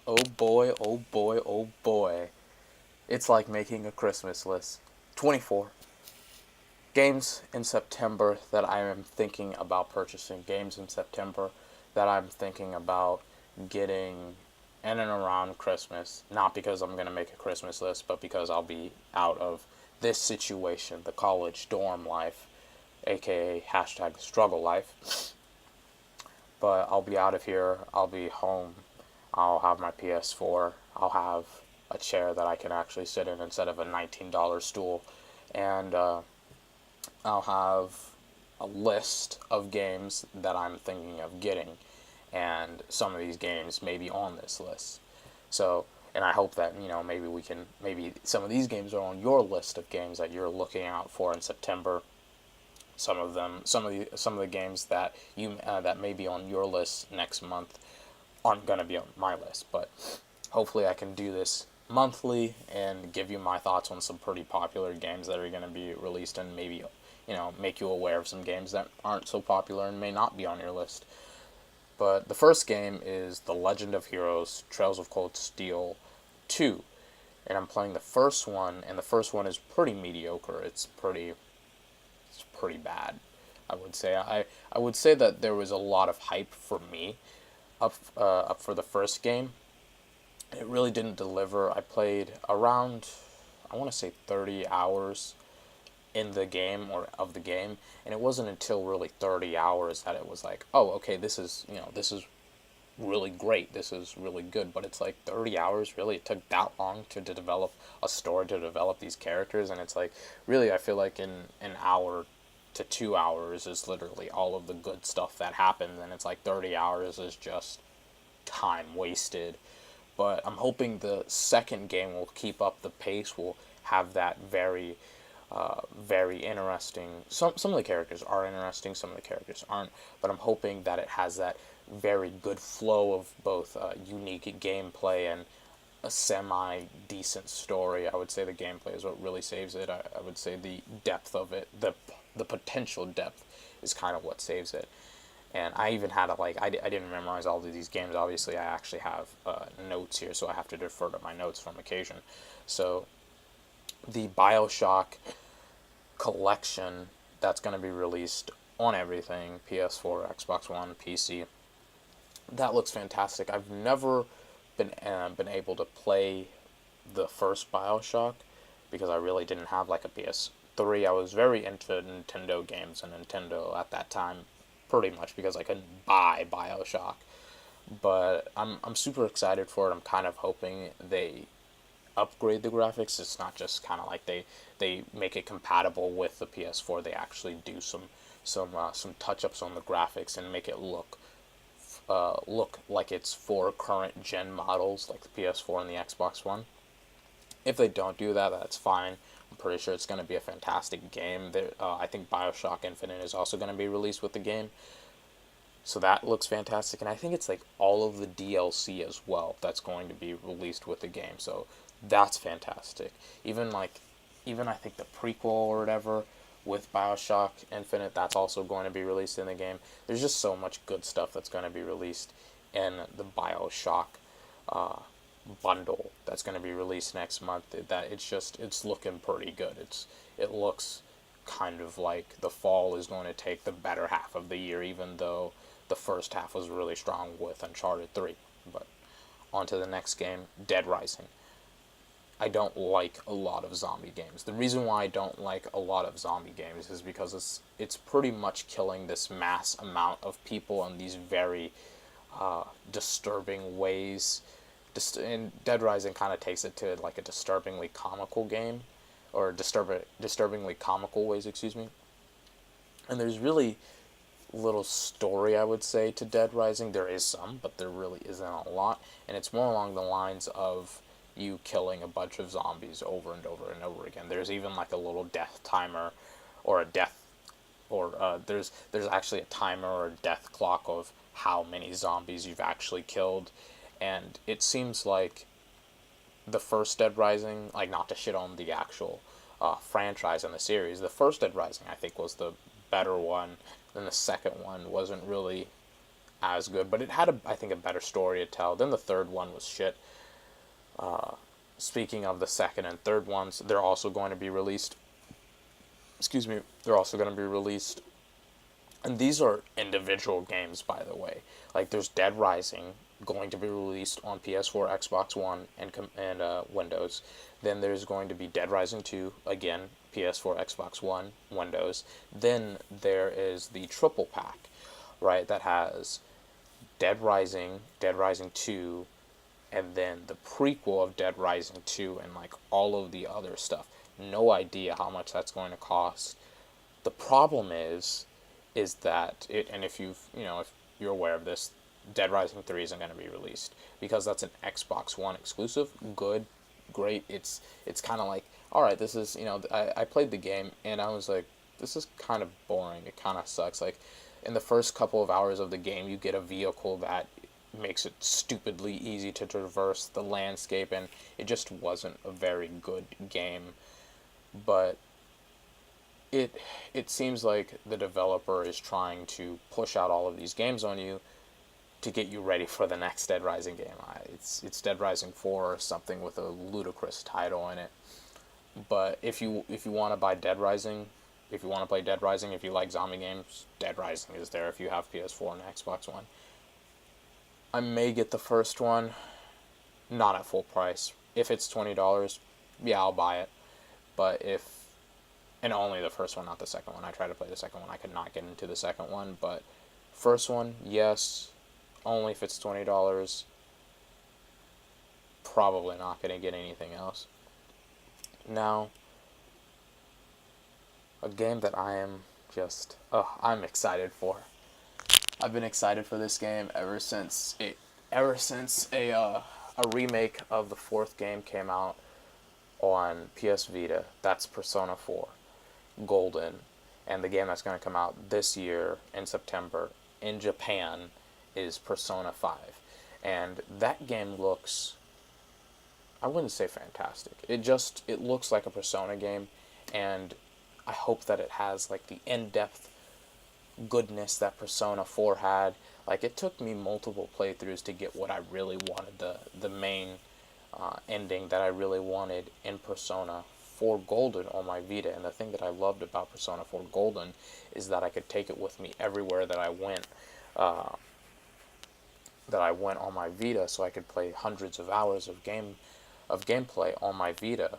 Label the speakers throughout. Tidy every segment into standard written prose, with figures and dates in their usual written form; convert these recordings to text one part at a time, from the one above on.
Speaker 1: Oh boy, oh boy, oh boy. It's like making a Christmas list. 24 games in September that I am thinking about purchasing. Games in September that I'm thinking about getting in and around Christmas. Not because I'm going to make a Christmas list, but because I'll be out of this situation, the college dorm life, aka hashtag struggle life. But I'll be out of here. I'll be home. I'll have my PS4. I'll have a chair that I can actually sit in instead of a $19 stool. And I'll have a list of games that I'm thinking of getting. And some of these games may be on this list. So, and I hope that, maybe some of these games are on your list of games that you're looking out for in September. Some of the games that that may be on your list next month aren't going to be on my list, but hopefully I can do this monthly and give you my thoughts on some pretty popular games that are going to be released, and maybe make you aware of some games that aren't so popular and may not be on your list. But the first game is The Legend of Heroes Trails of Cold Steel 2, and I'm playing the first one, and the first one is pretty mediocre. It's pretty bad, I would say. I would say that there was a lot of hype for me up for the first game. It really didn't deliver. I played around, I want to say 30 hours in the game, or of the game, and it wasn't until really 30 hours that it was like, oh, okay, this is really great. This is really good. But it's like 30 hours, really? It took that long to develop a story, to develop these characters, and it's like, really, I feel like in an hour to 2 hours is literally all of the good stuff that happens, and it's like 30 hours is just time wasted. But I'm hoping the second game will keep up the pace, will have that very interesting. Some of the characters are interesting, some of the characters aren't, but I'm hoping that it has that very good flow of both unique gameplay and a semi decent story. I would say the gameplay is what really saves it. I would say the depth of it, the potential depth, is kind of what saves it. And I even had I didn't memorize all of these games. Obviously, I actually have notes here, so I have to defer to my notes from occasion. So the Bioshock collection that's going to be released on everything, PS4, Xbox One, PC, that looks fantastic. I've never been able to play the first Bioshock because I really didn't have like a PS3. I was very into Nintendo games, and Nintendo at that time, pretty much because I couldn't buy Bioshock. But I'm super excited for it. I'm kind of hoping they upgrade the graphics. It's not just kind of like they make it compatible with the PS4. They actually do some touch ups on the graphics and make it look like it's for current gen models, like the PS4 and the Xbox One. If they don't do that, that's fine. I'm pretty sure it's going to be a fantastic game. I think Bioshock Infinite is also going to be released with the game, so that looks fantastic. And I think it's like all of the DLC as well that's going to be released with the game. So that's fantastic. Even I think the prequel or whatever with Bioshock Infinite, that's also going to be released in the game. There's just so much good stuff that's going to be released in the Bioshock uh, bundle that's going to be released next month. That it's looking pretty good. It looks kind of like the fall is going to take the better half of the year, even though the first half was really strong with Uncharted 3. But on to the next game, Dead Rising. I don't like a lot of zombie games. The reason why I don't like a lot of zombie games is because it's pretty much killing this mass amount of people in these very disturbing ways. And Dead Rising kind of takes it to like a disturbingly comical game, or disturbingly comical ways, excuse me. And there's really little story, I would say, to Dead Rising. There is some, but there really isn't a lot, and it's more along the lines of you killing a bunch of zombies over and over and over again. There's even like a little death timer, or a death, or there's actually a timer or a death clock of how many zombies you've actually killed, and it seems like the first Dead Rising, like, not to shit on the actual franchise and the series, the first Dead Rising I think was the better one. Then the second one wasn't really as good, but it had I think a better story to tell. Then the third one was shit. Speaking of the second and third ones, they're also going to be released. Excuse me. They're also going to be released, and these are individual games, by the way. Like there's Dead Rising going to be released on PS4, Xbox One, and Windows. Then there's going to be Dead Rising 2 again, PS4, Xbox One, Windows. Then there is the triple pack, right? That has Dead Rising 2, and then the prequel of Dead Rising 2 and like all of the other stuff. No idea how much that's going to cost. The problem is that it, and if if you're aware of this, Dead Rising 3 isn't going to be released because that's an Xbox One exclusive. Good, great. It's kind of like, all right, this is, I played the game and I was like, this is kind of boring. It kind of sucks. Like in the first couple of hours of the game, you get a vehicle that makes it stupidly easy to traverse the landscape, and it just wasn't a very good game. But it seems like the developer is trying to push out all of these games on you to get you ready for the next Dead Rising game. It's Dead Rising 4 or something with a ludicrous title in it. But if you want to buy Dead Rising, if you want to play Dead Rising, if you like zombie games, Dead Rising is there if you have PS4 and Xbox One. I may get the first one, not at full price. If it's $20, yeah, I'll buy it. But and only the first one, not the second one. I tried to play the second one. I could not get into the second one, but first one, yes, only if it's $20. Probably not going to get anything else. Now, a game that I am I'm excited for. I've been excited for this game ever since a remake of the fourth game came out on PS Vita. That's Persona 4 Golden, and the game that's going to come out this year in September in Japan is Persona 5. And that game looks, I wouldn't say fantastic. It looks like a Persona game, and I hope that it has like the in-depth goodness that Persona 4 had. Like it took me multiple playthroughs to get what I really wanted, the main ending that I really wanted in Persona 4 Golden on my Vita. And the thing that I loved about Persona 4 Golden is that I could take it with me everywhere that I went. That I went on my Vita, so I could play hundreds of hours of gameplay on my Vita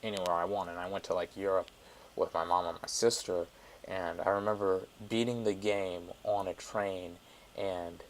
Speaker 1: anywhere I want. And I went to like Europe with my mom and my sister, and I remember beating the game on a train, and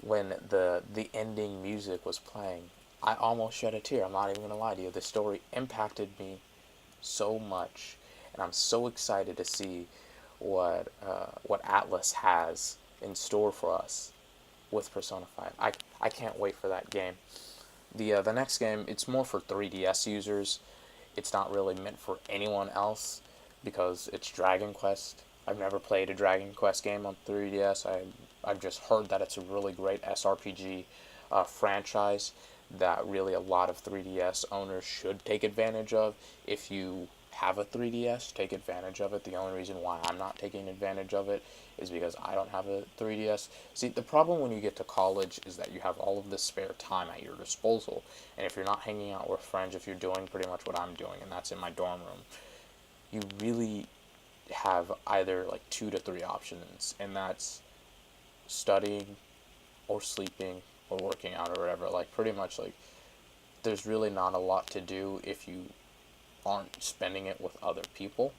Speaker 1: when the ending music was playing, I almost shed a tear. I'm not even gonna lie to you. The story impacted me so much, and I'm so excited to see what Atlas has in store for us with Persona 5. I can't wait for that game. The next game, it's more for 3DS users. It's not really meant for anyone else because it's Dragon Quest. I've never played a Dragon Quest game on 3DS. I've just heard that it's a really great SRPG franchise that really a lot of 3DS owners should take advantage of. If you have a 3DS, take advantage of it. The only reason why I'm not taking advantage of it is because I don't have a 3DS. See, the problem when you get to college is that you have all of this spare time at your disposal. And if you're not hanging out with friends, if you're doing pretty much what I'm doing, and that's in my dorm room, you really have either like 2 to 3 options, and that's studying or sleeping or working out or whatever. Like pretty much like there's really not a lot to do if you aren't spending it with other people.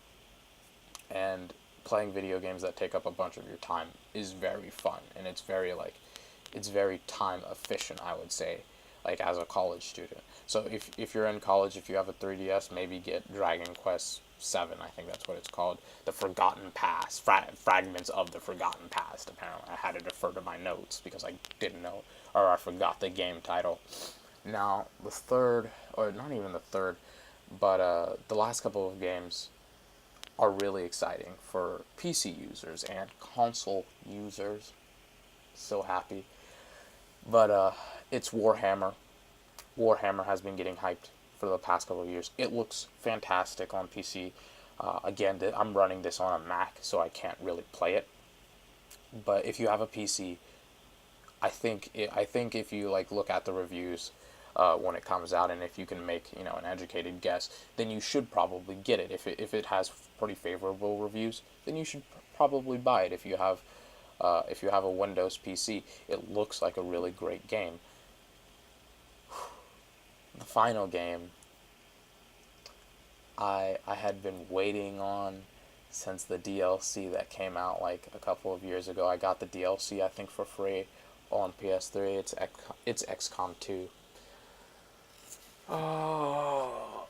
Speaker 1: And playing video games that take up a bunch of your time is very fun, and it's very time efficient, I would say, like as a college student. So if you're in college, if you have a 3DS, maybe get Dragon Quest 7, I think that's what it's called, the Forgotten Past, fragments of the Forgotten Past. Apparently I had to defer to my notes because I didn't know, or I forgot the game title. Now the third, or not even the third, but the last couple of games are really exciting for PC users and console users. So happy. But it's Warhammer. Warhammer has been getting hyped for the past couple of years. It looks fantastic on PC. Again, I'm running this on a Mac, so I can't really play it. But if you have a PC, I think if you like look at the reviews when it comes out, and if you can make an educated guess, then you should probably get it. If it has pretty favorable reviews, then you should probably buy it. If you have a Windows PC, it looks like a really great game. The final game I had been waiting on since the DLC that came out like a couple of years ago. I got the DLC I think for free on PS3. It's XCOM 2. Oh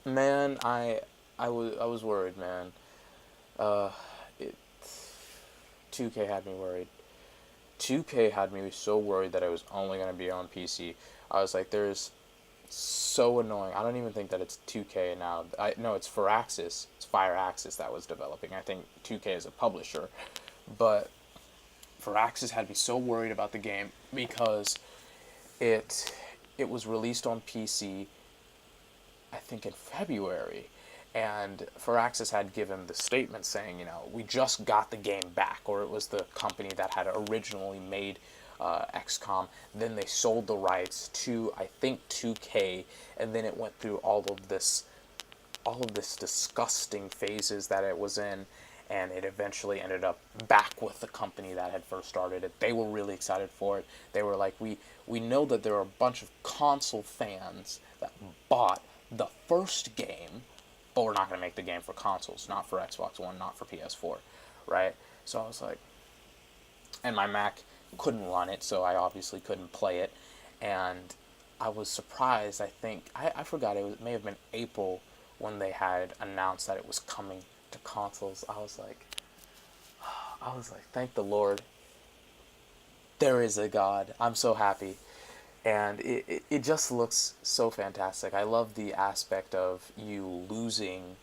Speaker 1: man, I was worried, man. Uh, it 2K had me worried. 2K had me so worried that it was only gonna be on PC. I was like, there's so annoying. I don't even think that it's 2K now. I no, it's Firaxis. It's Firaxis that was developing. I think 2K is a publisher, but Firaxis had me so worried about the game because it it was released on PC I think in February, and Firaxis had given the statement saying, we just got the game back, or it was the company that had originally made XCOM. Then they sold the rights to I think 2K, and then it went through all of this disgusting phases that it was in, and it eventually ended up back with the company that had first started it. They were really excited for it. They were like, we know that there are a bunch of console fans that bought the first game, but we're not going to make the game for consoles, not for Xbox One, not for PS4, right? So I was like, and my Mac couldn't run it, so I obviously couldn't play it, and I was surprised. I think I forgot, it may have been April when they had announced that it was coming to consoles. I was like, thank the Lord, there is a God. I'm so happy. And it just looks so fantastic. I love the aspect of the you losing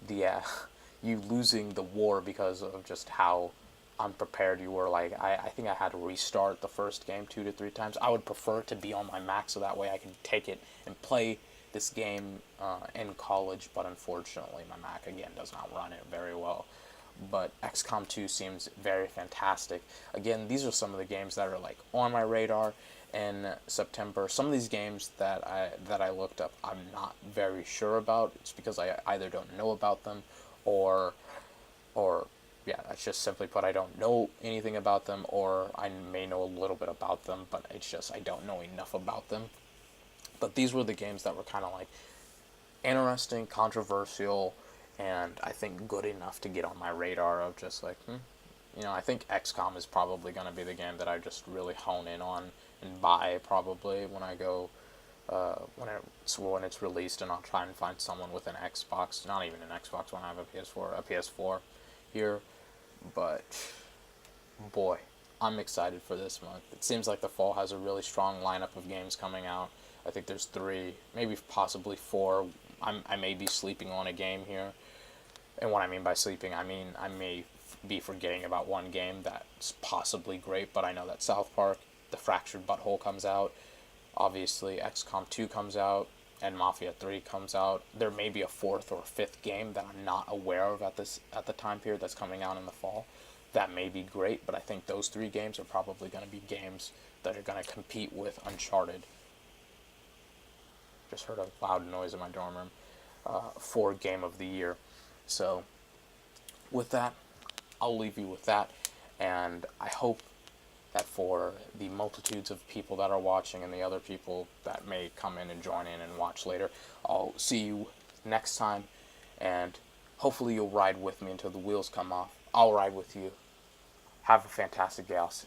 Speaker 1: the war because of just how unprepared you were. Like I think I had to restart the first game 2 to 3 times. I would prefer to be on my Mac so that way I can take it and play this game in college. But unfortunately, my Mac again does not run it very well. But XCOM 2 seems very fantastic. Again, these are some of the games that are like on my radar in September. Some of these games that I looked up, I'm not very sure about. It's because I either don't know about them, or or yeah, that's just simply put, I don't know anything about them, or I may know a little bit about them, but it's just I don't know enough about them. But these were the games that were kind of like interesting, controversial, and I think good enough to get on my radar of just like, I think XCOM is probably going to be the game that I just really hone in on and buy probably when I go, when it's released, and I'll try and find someone with an Xbox, not even an Xbox when I have a PS4 here, but boy, I'm excited for this month. It seems like the fall has a really strong lineup of games coming out. I think there's 3, maybe possibly 4. I may be sleeping on a game here. And what I mean by sleeping, I mean I may be forgetting about one game that's possibly great, but I know that South Park, The Fractured Butthole comes out. Obviously, XCOM 2 comes out, and Mafia 3 comes out. There may be a 4th or 5th game that I'm not aware of at the time period that's coming out in the fall. That may be great, but I think those 3 games are probably going to be games that are going to compete with Uncharted. Just heard a loud noise in my dorm room. For Game of the Year. So, with that, I'll leave you with that, and I hope that for the multitudes of people that are watching and the other people that may come in and join in and watch later, I'll see you next time, and hopefully you'll ride with me until the wheels come off. I'll ride with you. Have a fantastic day. I'll see